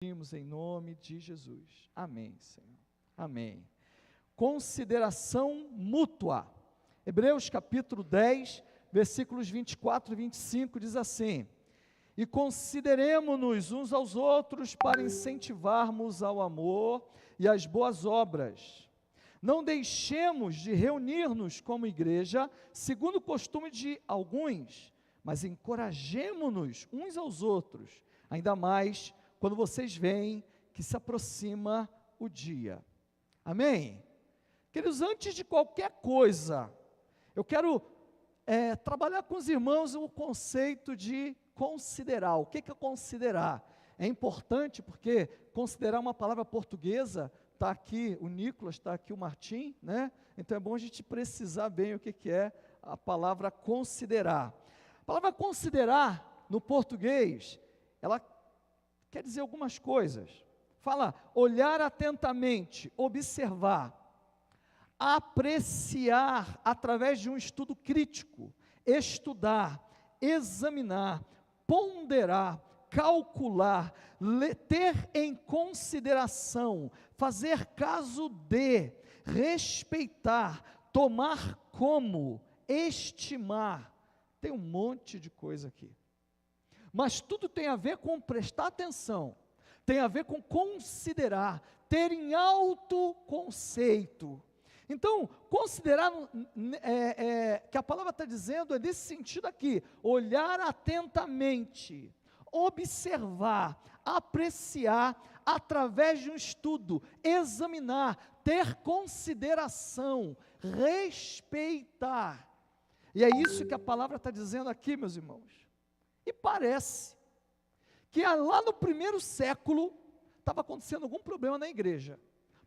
Em nome de Jesus. Amém, Senhor. Amém. Consideração mútua. Hebreus capítulo 10, versículos 24 e 25 diz assim: e consideremo-nos uns aos outros para incentivarmos ao amor e às boas obras. Não deixemos de reunir-nos como igreja, segundo o costume de alguns, mas encorajemo-nos uns aos outros, ainda mais quando vocês veem que se aproxima o dia. Amém? Queridos, antes de qualquer coisa, eu quero trabalhar com os irmãos o conceito de considerar. O que é considerar? É importante porque considerar é uma palavra portuguesa. Está aqui o Nicolas, está aqui o Martim, né? Então é bom a gente precisar bem o que é a palavra considerar. A palavra considerar, no português, ela quer dizer algumas coisas. Fala, olhar atentamente, observar, apreciar através de um estudo crítico, estudar, examinar, ponderar, calcular, ter em consideração, fazer caso de, respeitar, tomar como, estimar. Tem um monte de coisa aqui. Mas tudo tem a ver com prestar atenção, tem a ver com considerar, ter em alto conceito. Então, considerar, que a palavra está dizendo, é nesse sentido aqui, olhar atentamente, observar, apreciar, através de um estudo, examinar, ter consideração, respeitar. E é isso que a palavra está dizendo aqui, meus irmãos. E parece que lá no primeiro século estava acontecendo algum problema na igreja.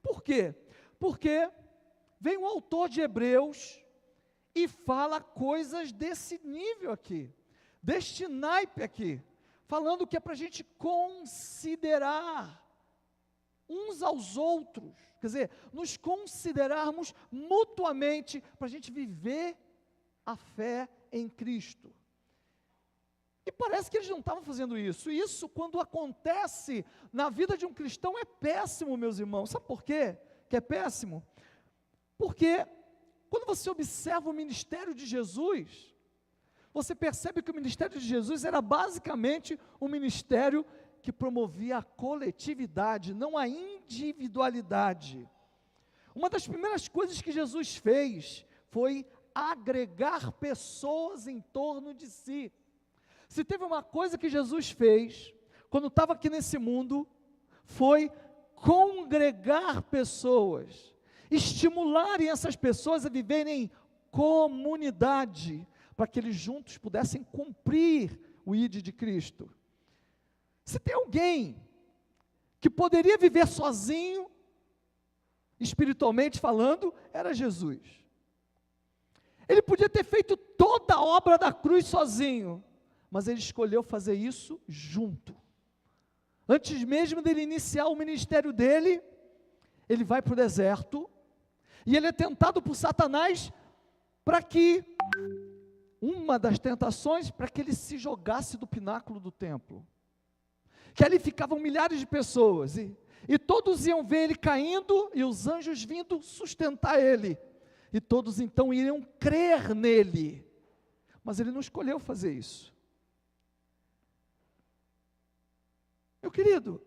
Por quê? Porque vem um autor de Hebreus e fala coisas desse nível aqui, deste naipe aqui, falando que é para a gente considerar uns aos outros, quer dizer, nos considerarmos mutuamente, para a gente viver a fé em Cristo. E parece que eles não estavam fazendo isso. E isso, quando acontece na vida de um cristão, é péssimo, meus irmãos. Sabe por quê que é péssimo? Porque quando você observa o ministério de Jesus, você percebe que o ministério de Jesus era basicamente um ministério que promovia a coletividade, não a individualidade. Uma das primeiras coisas que Jesus fez foi agregar pessoas em torno de si. Se teve uma coisa que Jesus fez, quando estava aqui nesse mundo, foi congregar pessoas, estimularem essas pessoas a viverem em comunidade, para que eles juntos pudessem cumprir o ID de Cristo. Se tem alguém que poderia viver sozinho, espiritualmente falando, era Jesus. Ele podia ter feito toda a obra da cruz sozinho, mas ele escolheu fazer isso junto. Antes mesmo dele iniciar o ministério dele, ele vai para o deserto, e ele é tentado por Satanás, para que, uma das tentações, para que ele se jogasse do pináculo do templo, que ali ficavam milhares de pessoas, e todos iam ver ele caindo, e os anjos vindo sustentar ele, e todos então iriam crer nele, mas ele não escolheu fazer isso. Meu querido,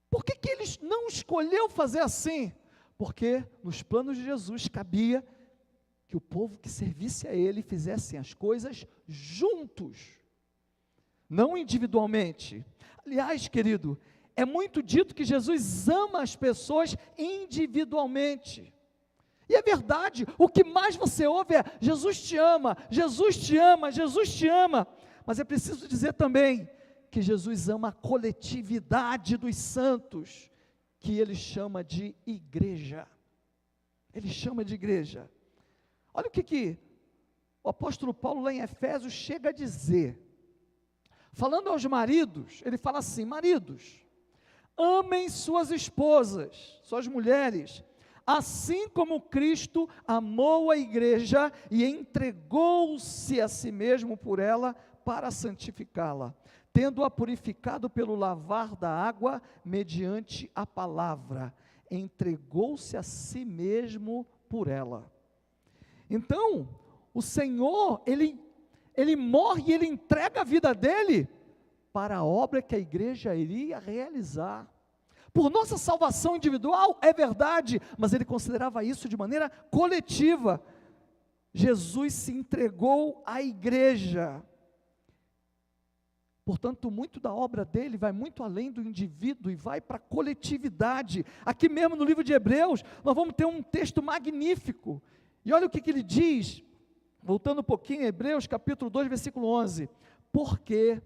por que ele não escolheu fazer assim? Porque nos planos de Jesus cabia que o povo que servisse a ele fizessem as coisas juntos, não individualmente. Aliás, querido, é muito dito que Jesus ama as pessoas individualmente. E é verdade, o que mais você ouve é: Jesus te ama, Jesus te ama, Jesus te ama. Mas é preciso dizer também que Jesus ama a coletividade dos santos, que ele chama de igreja. Ele chama de igreja. Olha o que o apóstolo Paulo lá em Efésios chega a dizer. Falando aos maridos, ele fala assim: maridos, amem suas esposas, suas mulheres, assim como Cristo amou a igreja e entregou-se a si mesmo por ela, para santificá-la, tendo-a purificado pelo lavar da água, mediante a palavra, entregou-se a si mesmo por ela. Então, o Senhor, Ele morre e Ele entrega a vida dele para a obra que a igreja iria realizar. Por nossa salvação individual, é verdade, mas Ele considerava isso de maneira coletiva. Jesus se entregou à igreja. Portanto, muito da obra dele vai muito além do indivíduo e vai para a coletividade. Aqui mesmo no livro de Hebreus, nós vamos ter um texto magnífico. E olha o que ele diz, voltando um pouquinho, Hebreus capítulo 2, versículo 11. Porque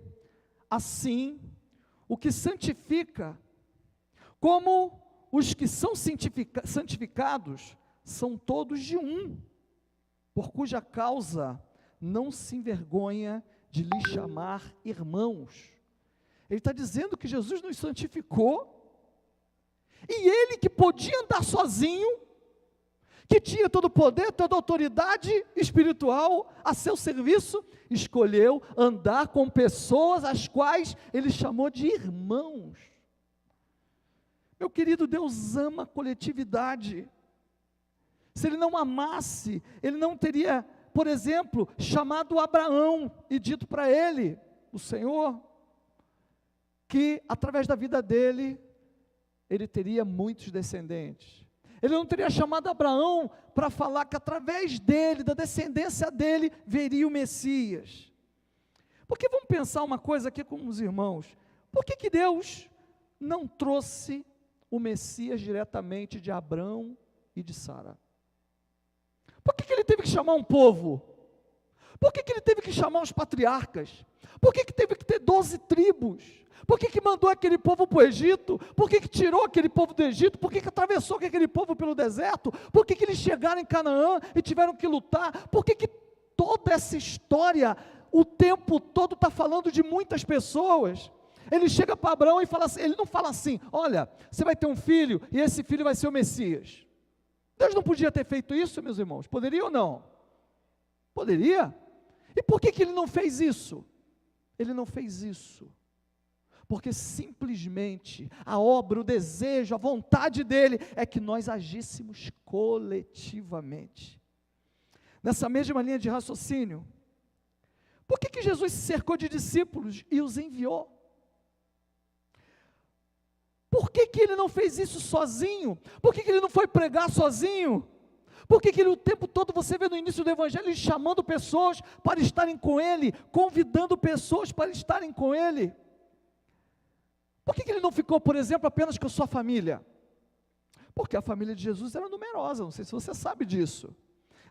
assim, o que santifica, como os que são santificados, são todos de um, por cuja causa não se envergonha de lhe chamar irmãos. Ele está dizendo que Jesus nos santificou, e Ele que podia andar sozinho, que tinha todo o poder, toda a autoridade espiritual a seu serviço, escolheu andar com pessoas as quais Ele chamou de irmãos. Meu querido, Deus ama a coletividade. Se Ele não amasse, Ele não teria, por exemplo, chamado Abraão e dito para ele, o Senhor, que através da vida dele, ele teria muitos descendentes. Ele não teria chamado Abraão para falar que através dele, da descendência dele, veria o Messias. Porque vamos pensar uma coisa aqui com os irmãos, por que Deus não trouxe o Messias diretamente de Abraão e de Sara? Por que Ele teve que chamar um povo? Por que Ele teve que chamar os patriarcas? Por que teve que ter 12 tribos? Por que mandou aquele povo para o Egito? Por que tirou aquele povo do Egito? Por que atravessou aquele povo pelo deserto? Por que eles chegaram em Canaã e tiveram que lutar? Por que toda essa história, o tempo todo está falando de muitas pessoas? Ele chega para Abraão e fala assim, ele não fala assim, olha, você vai ter um filho e esse filho vai ser o Messias. Deus não podia ter feito isso, meus irmãos? Poderia ou não? Poderia. E por que Ele não fez isso? Ele não fez isso porque simplesmente a obra, o desejo, a vontade dEle é que nós agíssemos coletivamente. Nessa mesma linha de raciocínio, por que Jesus se cercou de discípulos e os enviou? Por que Ele não fez isso sozinho? Por que Ele não foi pregar sozinho? Por que Ele o tempo todo, você vê no início do Evangelho, Ele chamando pessoas para estarem com Ele, convidando pessoas para estarem com Ele? Por que Ele não ficou, por exemplo, apenas com a sua família? Porque a família de Jesus era numerosa, não sei se você sabe disso.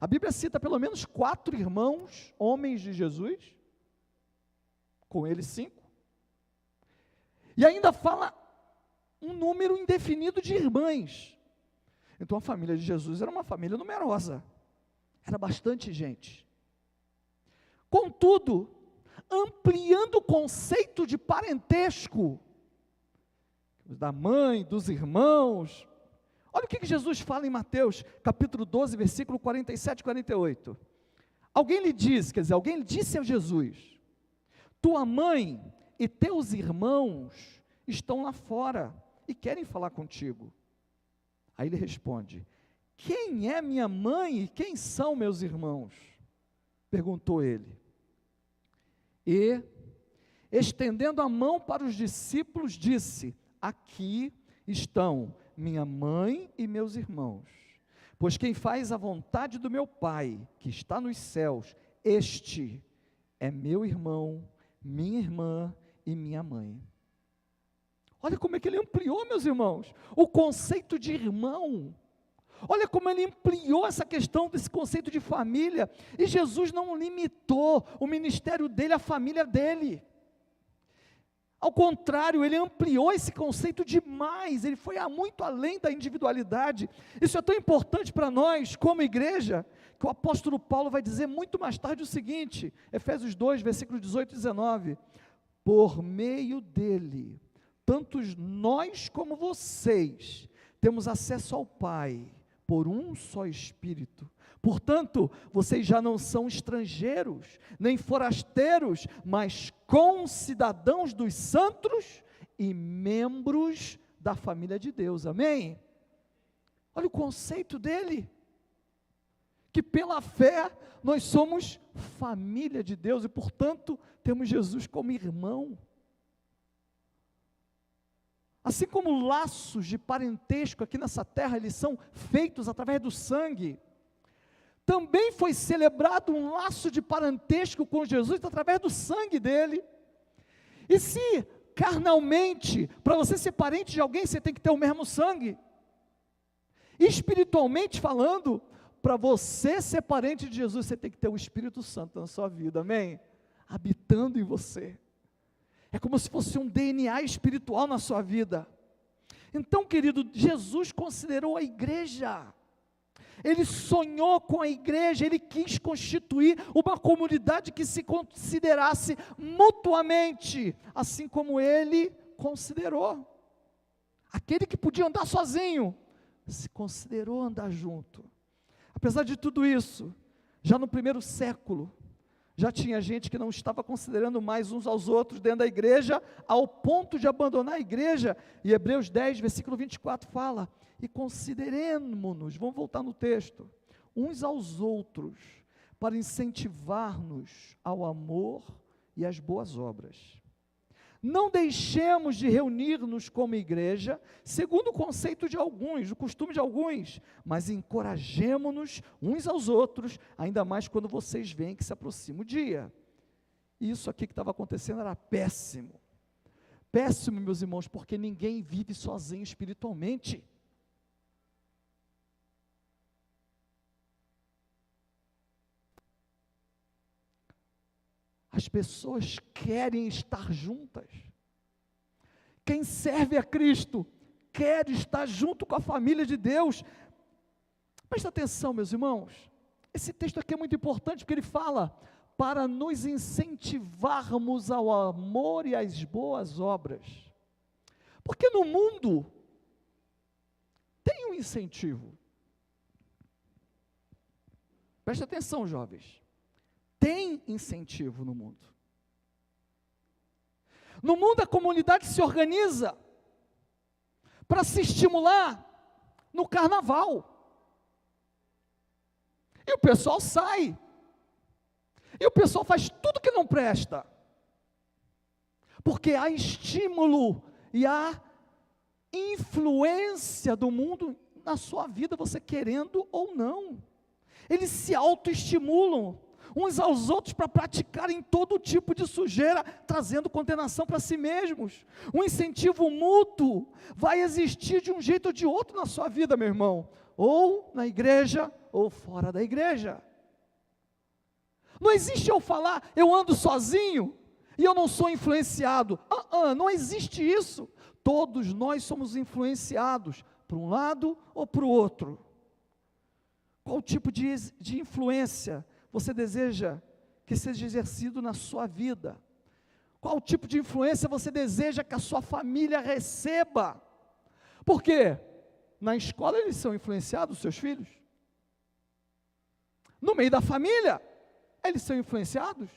A Bíblia cita pelo menos 4 irmãos, homens de Jesus, com ele 5, e ainda fala um número indefinido de irmãs. Então a família de Jesus era uma família numerosa, era bastante gente. Contudo, ampliando o conceito de parentesco, da mãe, dos irmãos, olha o que Jesus fala em Mateus, capítulo 12, versículo 47 e 48. Alguém lhe disse, quer dizer, alguém disse a Jesus, tua mãe e teus irmãos estão lá fora e querem falar contigo. Aí ele responde, quem é minha mãe e quem são meus irmãos? Perguntou ele. E, estendendo a mão para os discípulos, disse, aqui estão minha mãe e meus irmãos, pois quem faz a vontade do meu Pai, que está nos céus, este é meu irmão, minha irmã e minha mãe. Olha como é que ele ampliou, meus irmãos, o conceito de irmão. Olha como ele ampliou essa questão desse conceito de família. E Jesus não limitou o ministério dele à família dele. Ao contrário, ele ampliou esse conceito demais. Ele foi muito além da individualidade. Isso é tão importante para nós, como igreja, que o apóstolo Paulo vai dizer muito mais tarde o seguinte, Efésios 2, versículos 18 e 19. Por meio dele, tanto nós como vocês, temos acesso ao Pai, por um só Espírito. Portanto, vocês já não são estrangeiros, nem forasteiros, mas concidadãos dos santos e membros da família de Deus, amém? Olha o conceito dele, que pela fé nós somos família de Deus e, portanto, temos Jesus como irmão. Assim como laços de parentesco aqui nessa terra, eles são feitos através do sangue, também foi celebrado um laço de parentesco com Jesus através do sangue dele. E se carnalmente, para você ser parente de alguém, você tem que ter o mesmo sangue. Espiritualmente falando, para você ser parente de Jesus, você tem que ter o Espírito Santo na sua vida, amém? Habitando em você. É como se fosse um DNA espiritual na sua vida. Então, querido, Jesus considerou a igreja. Ele sonhou com a igreja, ele quis constituir uma comunidade que se considerasse mutuamente, assim como ele considerou. Aquele que podia andar sozinho, se considerou andar junto. Apesar de tudo isso, já no primeiro século, já tinha gente que não estava considerando mais uns aos outros dentro da igreja, ao ponto de abandonar a igreja, e Hebreus 10, versículo 24 fala, e consideremo-nos, vamos voltar no texto, uns aos outros, para incentivar-nos ao amor e às boas obras. Não deixemos de reunir-nos como igreja, segundo o conceito de alguns, o costume de alguns, mas encorajemo-nos uns aos outros, ainda mais quando vocês veem que se aproxima o dia. Isso aqui que estava acontecendo era péssimo. Péssimo, meus irmãos, porque ninguém vive sozinho espiritualmente. As pessoas querem estar juntas. Quem serve a Cristo quer estar junto com a família de Deus. Presta atenção, meus irmãos. Esse texto aqui é muito importante porque ele fala para nos incentivarmos ao amor e às boas obras. Porque no mundo tem um incentivo. Presta atenção, jovens. Tem incentivo no mundo. No mundo a comunidade se organiza para se estimular no carnaval. E o pessoal sai. E o pessoal faz tudo que não presta. Porque há estímulo e há influência do mundo na sua vida, você querendo ou não. Eles se autoestimulam uns aos outros para praticarem todo tipo de sujeira, trazendo condenação para si mesmos. Um incentivo mútuo vai existir de um jeito ou de outro na sua vida, meu irmão, ou na igreja, ou fora da igreja. Não existe eu falar, eu ando sozinho, e eu não sou influenciado. Não existe isso. Todos nós somos influenciados, para um lado ou para o outro. Qual tipo de influência você deseja que seja exercido na sua vida? Qual tipo de influência você deseja que a sua família receba? Por quê? Na escola eles são influenciados, seus filhos. No meio da família, eles são influenciados.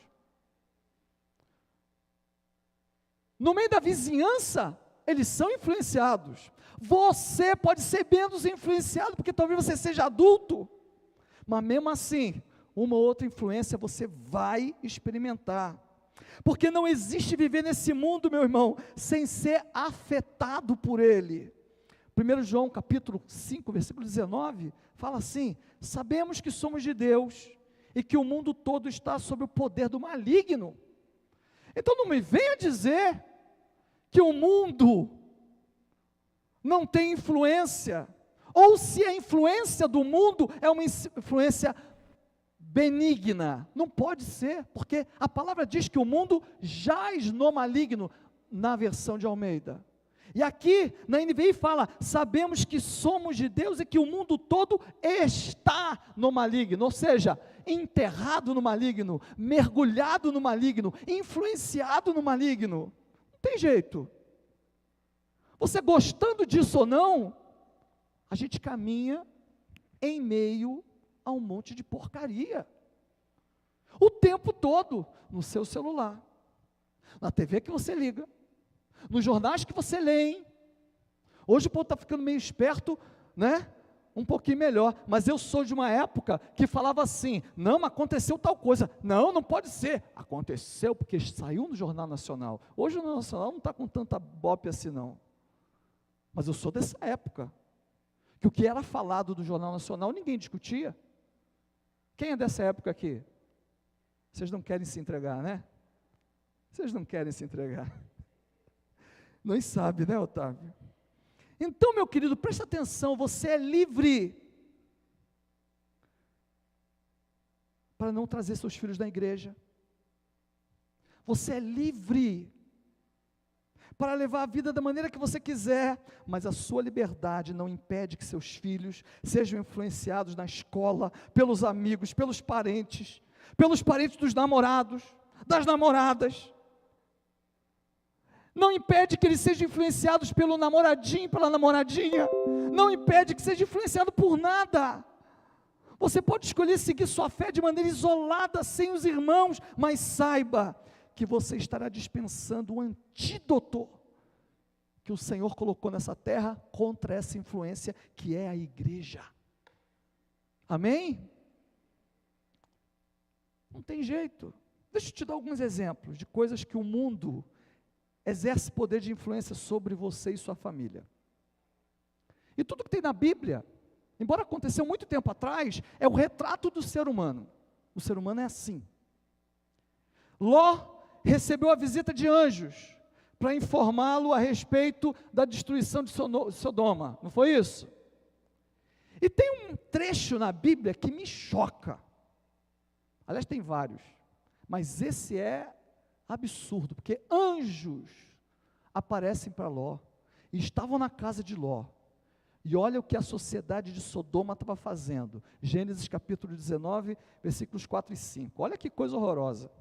No meio da vizinhança, eles são influenciados. Você pode ser menos influenciado, porque talvez você seja adulto, mas mesmo assim, uma ou outra influência você vai experimentar, porque não existe viver nesse mundo, meu irmão, sem ser afetado por ele. 1 João capítulo 5, versículo 19, fala assim, sabemos que somos de Deus, e que o mundo todo está sob o poder do maligno. Então não me venha dizer, que o mundo não tem influência, ou se a influência do mundo é uma influência benigna. Não pode ser, porque a palavra diz que o mundo jaz no maligno, na versão de Almeida. E aqui na NVI fala, sabemos que somos de Deus e que o mundo todo está no maligno, ou seja, enterrado no maligno, mergulhado no maligno, influenciado no maligno. Não tem jeito. Você gostando disso ou não, a gente caminha em meio a um monte de porcaria. O tempo todo, no seu celular, na TV que você liga, nos jornais que você lê. Hoje o povo está ficando meio esperto, né? Um pouquinho melhor, mas eu sou de uma época que falava assim, não, aconteceu tal coisa, não pode ser, aconteceu porque saiu no Jornal Nacional. Hoje o Jornal Nacional não está com tanta bope assim não, mas eu sou dessa época, que o que era falado do Jornal Nacional ninguém discutia. Quem é dessa época aqui? Vocês não querem se entregar, né? Vocês não querem se entregar. Não sabe, né, Otávio? Então, meu querido, presta atenção, você é livre para não trazer seus filhos na igreja. Você é livre para levar a vida da maneira que você quiser, mas a sua liberdade não impede que seus filhos sejam influenciados na escola, pelos amigos, pelos parentes dos namorados, das namoradas. Não impede que eles sejam influenciados pelo namoradinho, pela namoradinha. Não impede que seja influenciado por nada. Você pode escolher seguir sua fé de maneira isolada, sem os irmãos, mas saiba que você estará dispensando o antídoto que o Senhor colocou nessa terra contra essa influência que é a igreja. Amém? Não tem jeito. Deixa eu te dar alguns exemplos de coisas que o mundo exerce poder de influência sobre você e sua família. E tudo que tem na Bíblia, embora aconteceu muito tempo atrás, é o retrato do ser humano. O ser humano é assim. Ló recebeu a visita de anjos para informá-lo a respeito da destruição de Sodoma, não foi isso? E tem um trecho na Bíblia que me choca. Aliás, tem vários, mas esse é absurdo, porque anjos aparecem para Ló, e estavam na casa de Ló, e olha o que a sociedade de Sodoma estava fazendo, Gênesis capítulo 19, versículos 4 e 5, olha que coisa horrorosa.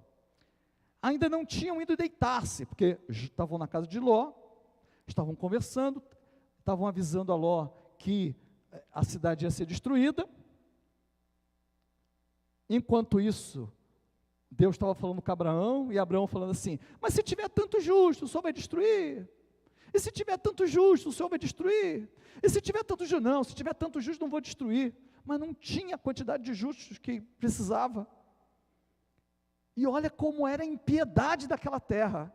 Ainda não tinham ido deitar-se, porque estavam na casa de Ló, estavam conversando, estavam avisando a Ló que a cidade ia ser destruída. Enquanto isso, Deus estava falando com Abraão, e Abraão falando assim, mas se tiver tanto justo, o Senhor vai destruir? E se tiver tanto justo, o Senhor vai destruir? E se tiver tanto justo? Não, se tiver tanto justo, não vou destruir. Mas não tinha a quantidade de justos que precisava. E olha como era a impiedade daquela terra.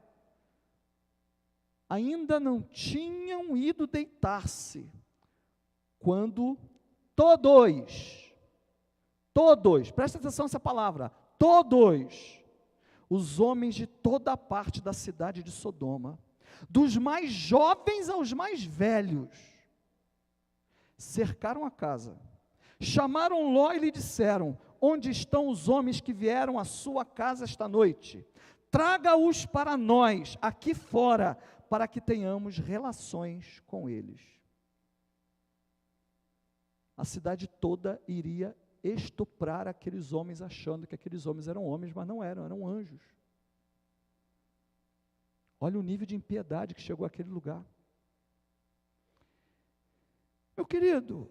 Ainda não tinham ido deitar-se, quando todos, presta atenção nessa palavra, todos, os homens de toda a parte da cidade de Sodoma, dos mais jovens aos mais velhos, cercaram a casa, chamaram Ló e lhe disseram, onde estão os homens que vieram à sua casa esta noite? Traga-os para nós, aqui fora, para que tenhamos relações com eles. A cidade toda iria estuprar aqueles homens, achando que aqueles homens eram homens, mas não eram, eram anjos. Olha o nível de impiedade que chegou àquele lugar. Meu querido,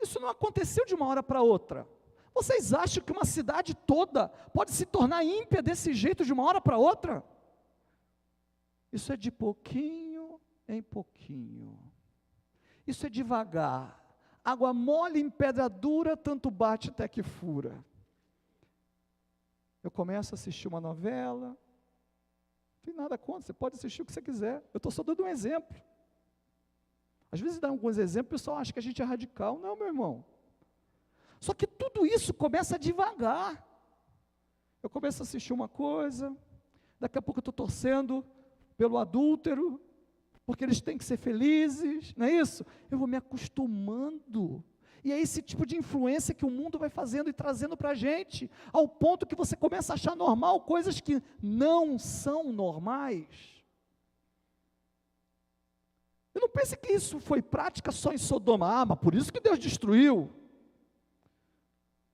isso não aconteceu de uma hora para outra. Vocês acham que uma cidade toda pode se tornar ímpia desse jeito de uma hora para outra? Isso é de pouquinho em pouquinho. Isso é devagar. Água mole em pedra dura, tanto bate até que fura. Eu começo a assistir uma novela, não tem nada contra, você pode assistir o que você quiser. Eu estou só dando um exemplo. Às vezes dá alguns exemplos, o pessoal acha que a gente é radical. Não, meu irmão. Só que tudo isso começa devagar. Eu começo a assistir uma coisa, daqui a pouco eu estou torcendo pelo adúltero, porque eles têm que ser felizes, não é isso? Eu vou me acostumando, e é esse tipo de influência que o mundo vai fazendo e trazendo para a gente, ao ponto que você começa a achar normal coisas que não são normais. E não pense que isso foi prática só em Sodoma, mas por isso que Deus destruiu.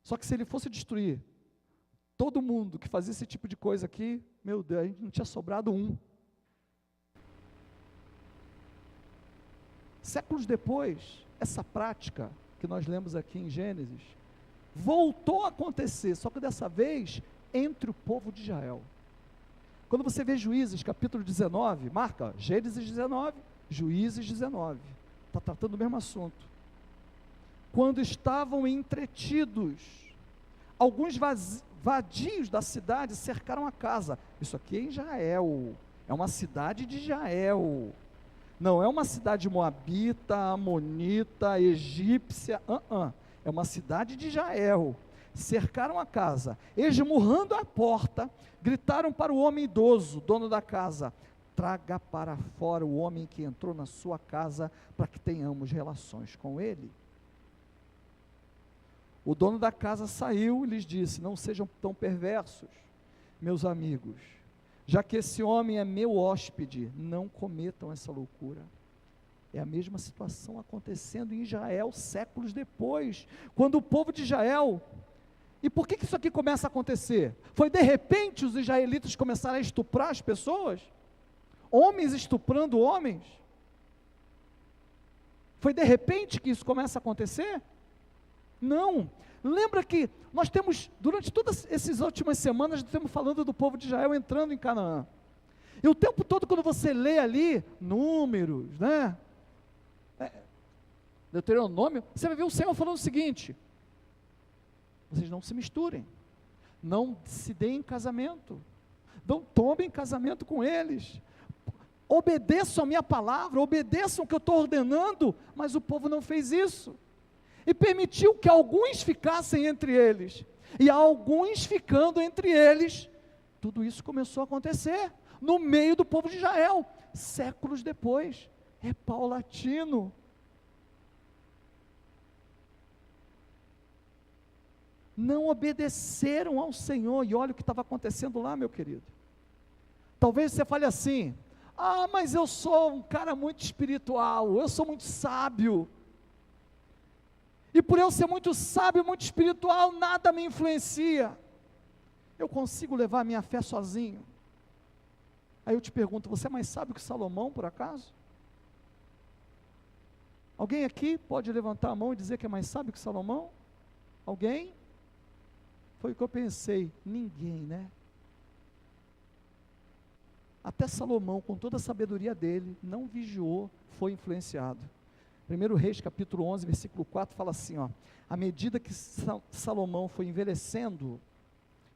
Só que se ele fosse destruir todo mundo que fazia esse tipo de coisa aqui, meu Deus, a gente não tinha sobrado um. Séculos depois, essa prática que nós lemos aqui em Gênesis, voltou a acontecer, só que dessa vez entre o povo de Israel. Quando você vê Juízes, capítulo 19, marca, Gênesis 19, Juízes 19, está tratando do mesmo assunto. Quando estavam entretidos, alguns vadios da cidade cercaram a casa. Isso aqui é em Israel, é uma cidade de Israel, não é uma cidade moabita, amonita, egípcia, é uma cidade de Israel. Cercaram a casa, esmurrando a porta, gritaram para o homem idoso, dono da casa: traga para fora o homem que entrou na sua casa, para que tenhamos relações com ele. O dono da casa saiu e lhes disse: não sejam tão perversos, meus amigos, já que esse homem é meu hóspede, não cometam essa loucura. É a mesma situação acontecendo em Israel, séculos depois, quando o povo de Israel... E por que isso aqui começa a acontecer? Foi de repente os israelitas começaram a estuprar as pessoas? Homens estuprando homens? Foi de repente que isso começa a acontecer? Não. Lembra que nós temos, durante todas essas últimas semanas, estamos falando do povo de Israel entrando em Canaã. E o tempo todo, quando você lê ali, Números, né? Deuteronômio, você vai ver o Senhor falando o seguinte: vocês não se misturem, não se deem em casamento, não tomem casamento com eles, obedeçam a minha palavra, obedeçam o que eu estou ordenando. Mas o povo não fez isso, e permitiu que alguns ficassem entre eles, e alguns ficando entre eles, tudo isso começou a acontecer, no meio do povo de Israel, séculos depois, é paulatino. Não obedeceram ao Senhor, e olha o que estava acontecendo lá, meu querido. Talvez você fale assim: mas eu sou um cara muito espiritual, eu sou muito sábio, e por eu ser muito sábio, muito espiritual, nada me influencia, eu consigo levar a minha fé sozinho. Aí eu te pergunto: você é mais sábio que Salomão, por acaso? Alguém aqui pode levantar a mão e dizer que é mais sábio que Salomão? Alguém? Foi o que eu pensei, ninguém, né? Até Salomão, com toda a sabedoria dele, não vigiou, foi influenciado. 1 Reis, capítulo 11, versículo 4, fala assim, à medida que Salomão foi envelhecendo,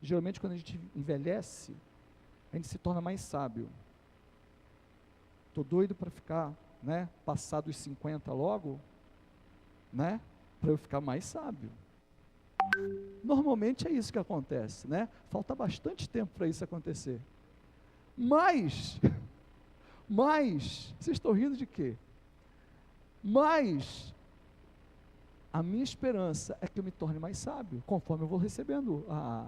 geralmente quando a gente envelhece, a gente se torna mais sábio. Estou doido para ficar, né, passar dos 50 logo, né, para eu ficar mais sábio. Normalmente é isso que acontece, né? Falta bastante tempo para isso acontecer. Mas, vocês estão rindo de quê? Mas, a minha esperança é que eu me torne mais sábio, conforme eu vou recebendo a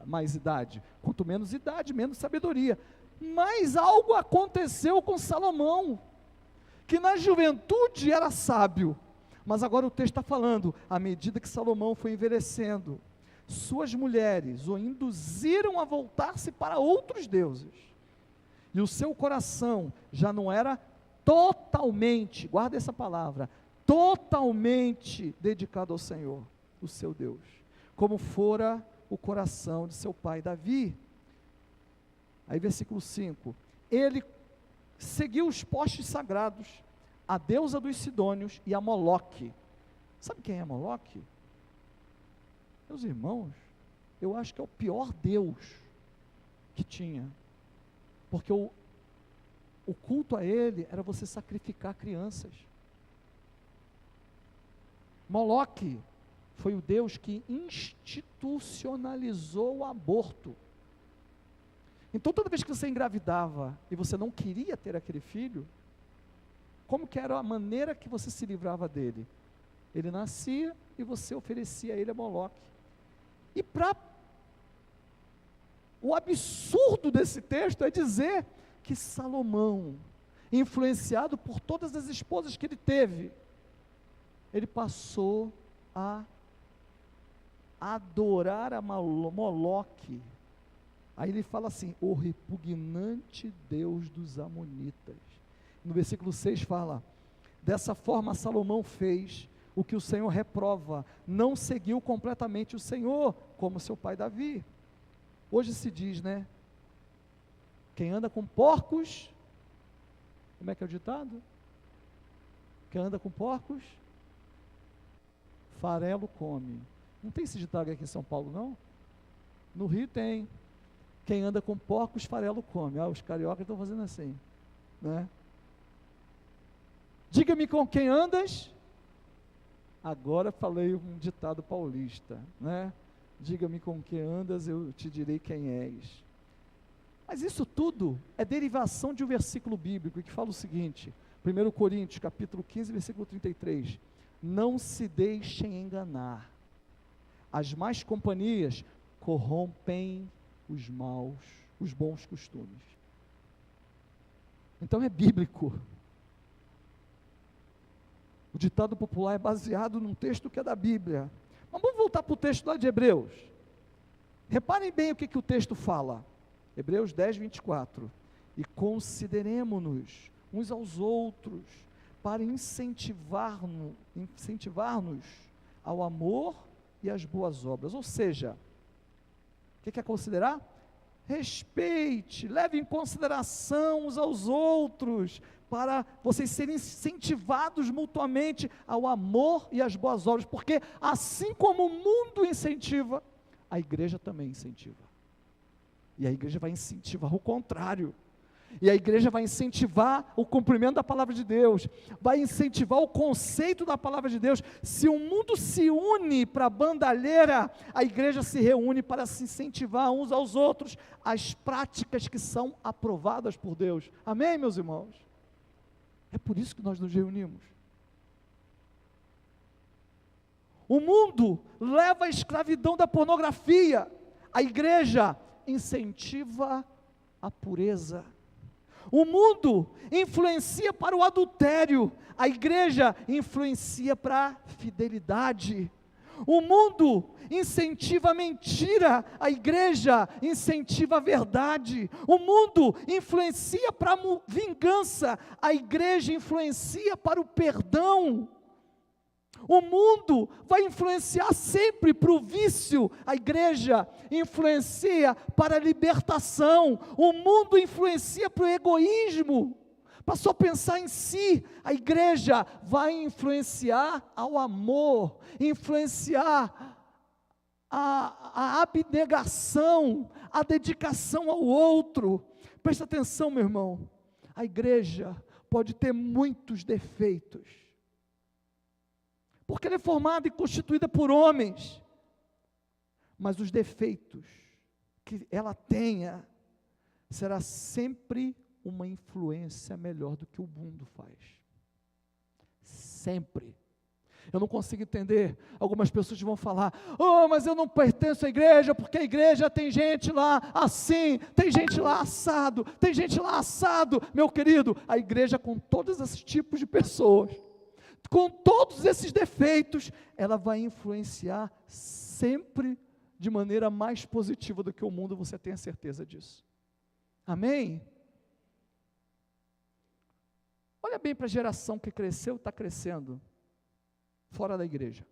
mais idade. Quanto menos idade, menos sabedoria. Mas algo aconteceu com Salomão, que na juventude era sábio, mas agora o texto está falando, à medida que Salomão foi envelhecendo, suas mulheres o induziram a voltar-se para outros deuses, e o seu coração já não era totalmente, guarda essa palavra, totalmente dedicado ao Senhor, o seu Deus, como fora o coração de seu pai Davi. Aí versículo 5, ele seguiu os postes sagrados, a deusa dos Sidônios e a Moloque. Sabe quem é Moloque? Meus irmãos, eu acho que é o pior deus que tinha, porque o culto a ele era você sacrificar crianças. Moloque foi o deus que institucionalizou o aborto. Então toda vez que você engravidava e você não queria ter aquele filho, como que era a maneira que você se livrava dele? Ele nascia e você oferecia a ele a Moloque. E o absurdo desse texto é dizer que Salomão, influenciado por todas as esposas que ele teve, ele passou a adorar a Moloque. Aí ele fala assim, o repugnante Deus dos Amonitas. No versículo 6 fala, dessa forma Salomão fez o que o Senhor reprova, não seguiu completamente o Senhor, como seu pai Davi. Hoje se diz, né? Quem anda com porcos, como é que é o ditado? Quem anda com porcos, farelo come. Não tem esse ditado aqui em São Paulo, não? No Rio tem. Quem anda com porcos, farelo come. Os cariocas estão fazendo assim, né? Diga-me com quem andas. Agora falei um ditado paulista, né? Diga-me com quem andas, eu te direi quem és. Mas isso tudo é derivação de um versículo bíblico que fala o seguinte, 1 Coríntios, capítulo 15, versículo 33, não se deixem enganar, as más companhias corrompem os bons costumes. Então é bíblico. O ditado popular é baseado num texto que é da Bíblia. Mas vamos voltar para o texto lá de Hebreus. Reparem bem o que o texto fala. Hebreus 10, 24. E consideremo-nos uns aos outros para incentivar-nos ao amor e às boas obras. Ou seja, o que é considerar? Respeite, leve em consideração uns aos outros, para vocês serem incentivados mutuamente ao amor e às boas obras, porque assim como o mundo incentiva, a igreja também incentiva, e a igreja vai incentivar o contrário, e a igreja vai incentivar o cumprimento da palavra de Deus, vai incentivar o conceito da palavra de Deus. Se o mundo se une para a bandalheira, a igreja se reúne para se incentivar uns aos outros, as práticas que são aprovadas por Deus. Amém, meus irmãos? É por isso que nós nos reunimos. O mundo leva à escravidão da pornografia, a igreja incentiva a pureza. O mundo influencia para o adultério, a igreja influencia para a fidelidade. O mundo incentiva a mentira, a igreja incentiva a verdade. O mundo influencia para a vingança, a igreja influencia para o perdão. O mundo vai influenciar sempre para o vício, a igreja influencia para a libertação. O mundo influencia para o egoísmo, para só pensar em si. A igreja vai influenciar ao amor, influenciar a abnegação, a dedicação ao outro. Presta atenção, meu irmão, a igreja pode ter muitos defeitos, porque ela é formada e constituída por homens, mas os defeitos que ela tenha, será sempre uma influência melhor do que o mundo faz, sempre. Eu não consigo entender, algumas pessoas vão falar, mas eu não pertenço à igreja, porque a igreja tem gente lá assim, tem gente lá assado, tem gente lá assado. Meu querido, a igreja com todos esses tipos de pessoas, com todos esses defeitos, ela vai influenciar sempre de maneira mais positiva do que o mundo, você tem a certeza disso. Amém? Olha bem para a geração que cresceu e está crescendo fora da igreja.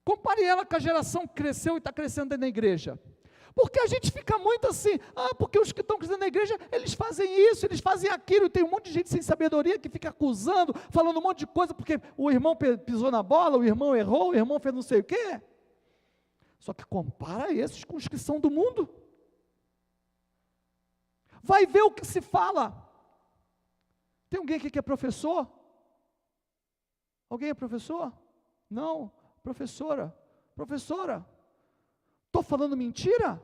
Compare ela com a geração que cresceu e está crescendo dentro da igreja. Porque a gente fica muito assim, porque os que estão crescendo na igreja, eles fazem isso, eles fazem aquilo, e tem um monte de gente sem sabedoria que fica acusando, falando um monte de coisa, porque o irmão pisou na bola, o irmão errou, o irmão fez não sei o quê. Só que compara esses com os que são do mundo. Vai ver o que se fala. Tem alguém aqui que é professor? Alguém é professor? Não, professora. Professora, estou falando mentira?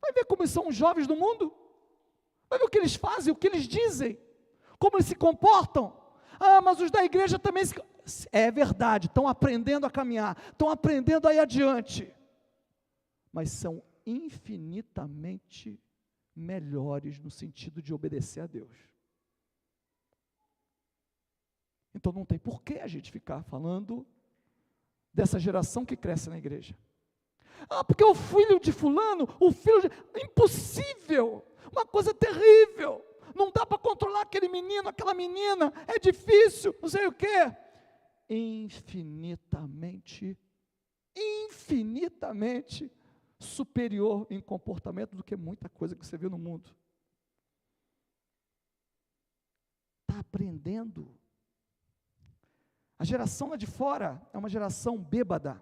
Vai ver como são os jovens do mundo? Vai ver o que eles fazem, o que eles dizem, como eles se comportam. Mas os da igreja também é verdade, estão aprendendo a caminhar, estão aprendendo a ir adiante, mas são infinitamente melhores no sentido de obedecer a Deus. Então não tem por que a gente ficar falando dessa geração que cresce na igreja. Porque o filho de fulano, impossível, uma coisa terrível, não dá para controlar aquele menino, aquela menina, é difícil, não sei o quê. Infinitamente superior em comportamento do que muita coisa que você vê no mundo. Está aprendendo. A geração lá de fora é uma geração bêbada,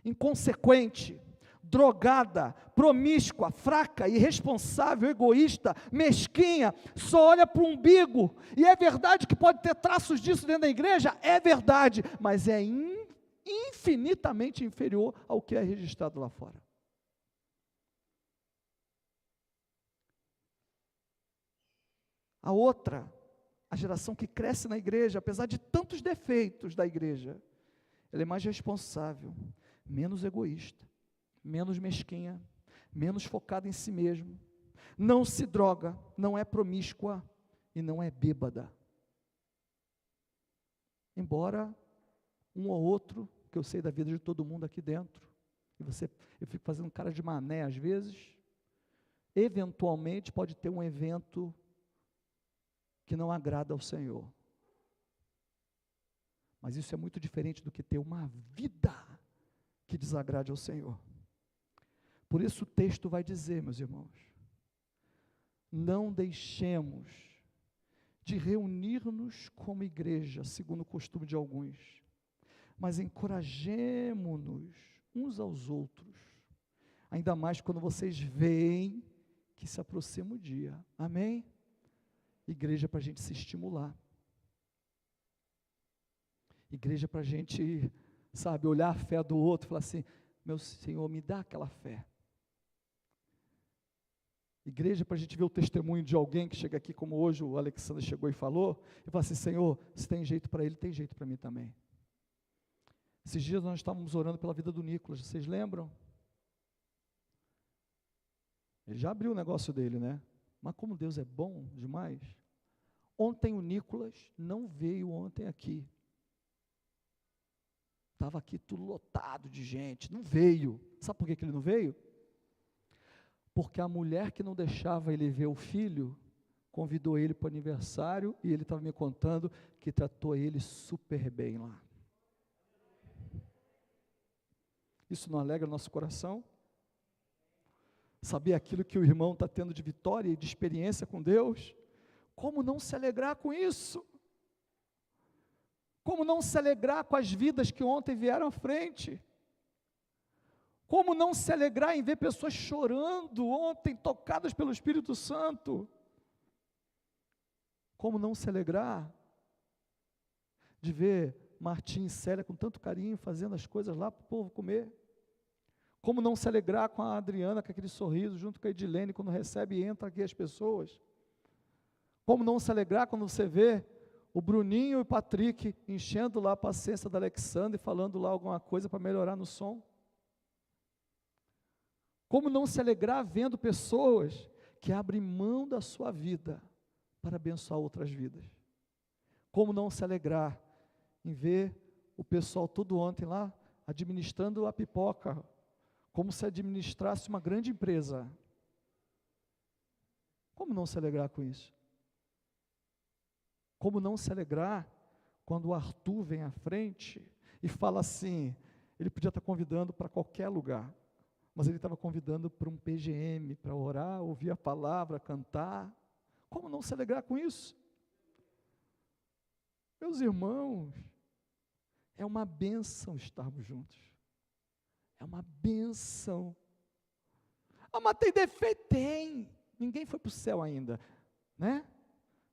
inconsequente, drogada, promíscua, fraca, irresponsável, egoísta, mesquinha, só olha para o umbigo. E é verdade que pode ter traços disso dentro da igreja? É verdade, mas é infinitamente inferior ao que é registrado lá fora. A outra, a geração que cresce na igreja, apesar de tantos defeitos da igreja, ela é mais responsável, menos egoísta, menos mesquinha, menos focada em si mesmo, não se droga, não é promíscua e não é bêbada. Embora um ou outro, que eu sei da vida de todo mundo aqui dentro, e eu fico fazendo cara de mané às vezes, eventualmente pode ter um evento que não agrada ao Senhor. Mas isso é muito diferente do que ter uma vida que desagrade ao Senhor. Por isso o texto vai dizer, meus irmãos, não deixemos de reunir-nos como igreja, segundo o costume de alguns, mas encorajemo-nos uns aos outros, ainda mais quando vocês veem que se aproxima o dia. Amém? Igreja para a gente se estimular. Igreja para a gente, sabe, olhar a fé do outro e falar assim, meu Senhor, me dá aquela fé. Igreja para a gente ver o testemunho de alguém que chega aqui, como hoje o Alexandre chegou e falou, e fala assim, Senhor, se tem jeito para ele, tem jeito para mim também. Esses dias nós estávamos orando pela vida do Nicolas, vocês lembram? Ele já abriu o negócio dele, né? Mas como Deus é bom demais. Ontem o Nicolas não veio ontem aqui. Estava aqui tudo lotado de gente, não veio. Sabe por que ele não veio? Porque a mulher que não deixava ele ver o filho, convidou ele para o aniversário, e ele estava me contando que tratou ele super bem lá. Isso não alegra o nosso coração? Saber aquilo que o irmão está tendo de vitória e de experiência com Deus? Como não se alegrar com isso? Como não se alegrar com as vidas que ontem vieram à frente? Como não se alegrar em ver pessoas chorando ontem, tocadas pelo Espírito Santo? Como não se alegrar de ver Martim e Célia com tanto carinho fazendo as coisas lá para o povo comer? Como não se alegrar com a Adriana, com aquele sorriso, junto com a Edilene, quando recebe e entra aqui as pessoas? Como não se alegrar quando você vê o Bruninho e o Patrick enchendo lá a paciência da Alexandre, falando lá alguma coisa para melhorar no som? Como não se alegrar vendo pessoas que abrem mão da sua vida para abençoar outras vidas? Como não se alegrar em ver o pessoal todo ontem lá administrando a pipoca, como se administrasse uma grande empresa? Como não se alegrar com isso? Como não se alegrar quando o Arthur vem à frente e fala assim, ele podia estar convidando para qualquer lugar, mas ele estava convidando para um PGM, para orar, ouvir a palavra, cantar. Como não se alegrar com isso? Meus irmãos, é uma bênção estarmos juntos. É uma bênção. Ah, mas tem defeito? Tem. Ninguém foi para o céu ainda, né?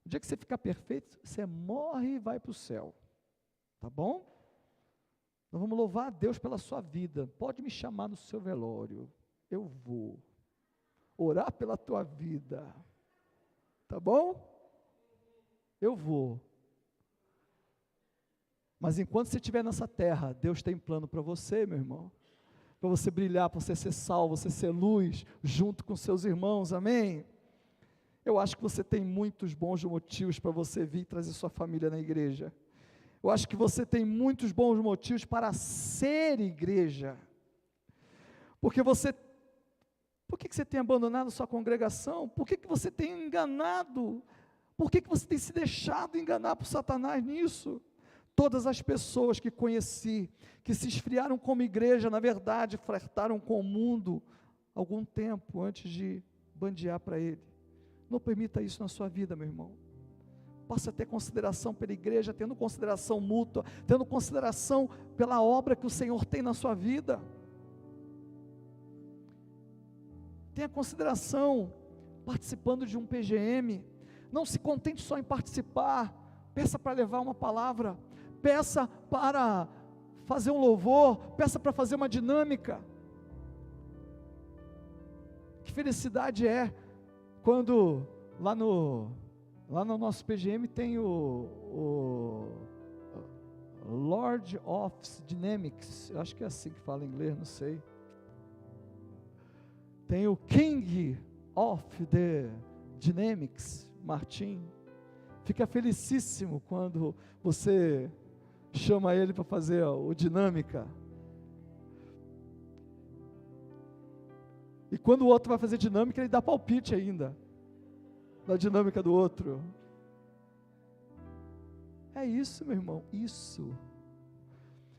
O dia que você ficar perfeito, você morre e vai para o céu. Tá bom? Nós vamos louvar a Deus pela sua vida. Pode me chamar no seu velório. Eu vou orar pela tua vida. Tá bom? Eu vou. Mas enquanto você estiver nessa terra, Deus tem plano para você, meu irmão. Para você brilhar, para você ser sal, você ser luz, junto com seus irmãos, amém? Eu acho que você tem muitos bons motivos para você vir trazer sua família na igreja. Eu acho que você tem muitos bons motivos para ser igreja. Por que você tem abandonado sua congregação? Por que você tem enganado Por que você tem se deixado enganar por Satanás nisso? Todas as pessoas que conheci, que se esfriaram como igreja, na verdade, flertaram com o mundo algum tempo antes de bandear para ele. Não permita isso na sua vida, meu irmão. Passe a ter consideração pela igreja, tendo consideração mútua, tendo consideração pela obra que o Senhor tem na sua vida. Tenha consideração participando de um PGM. Não se contente só em participar. Peça para levar uma palavra. Peça para fazer um louvor. Peça para fazer uma dinâmica. Que felicidade é quando lá no nosso PGM tem o Lord of Dynamics, eu acho que é assim que fala em inglês, não sei. Tem o King of the Dynamics, Martim. Fica felicíssimo quando você chama ele para fazer o dinâmica. E quando o outro vai fazer dinâmica, ele dá palpite ainda na dinâmica do outro. É isso, meu irmão, isso.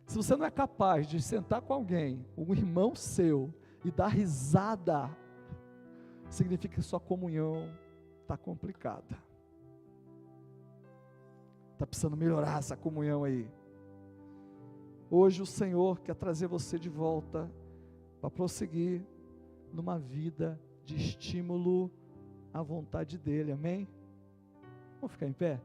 Se você não é capaz de sentar com alguém, um irmão seu, e dar risada, significa que sua comunhão está complicada. Está precisando melhorar essa comunhão aí. Hoje o Senhor quer trazer você de volta para prosseguir numa vida de estímulo à vontade dEle, amém? Vamos ficar em pé?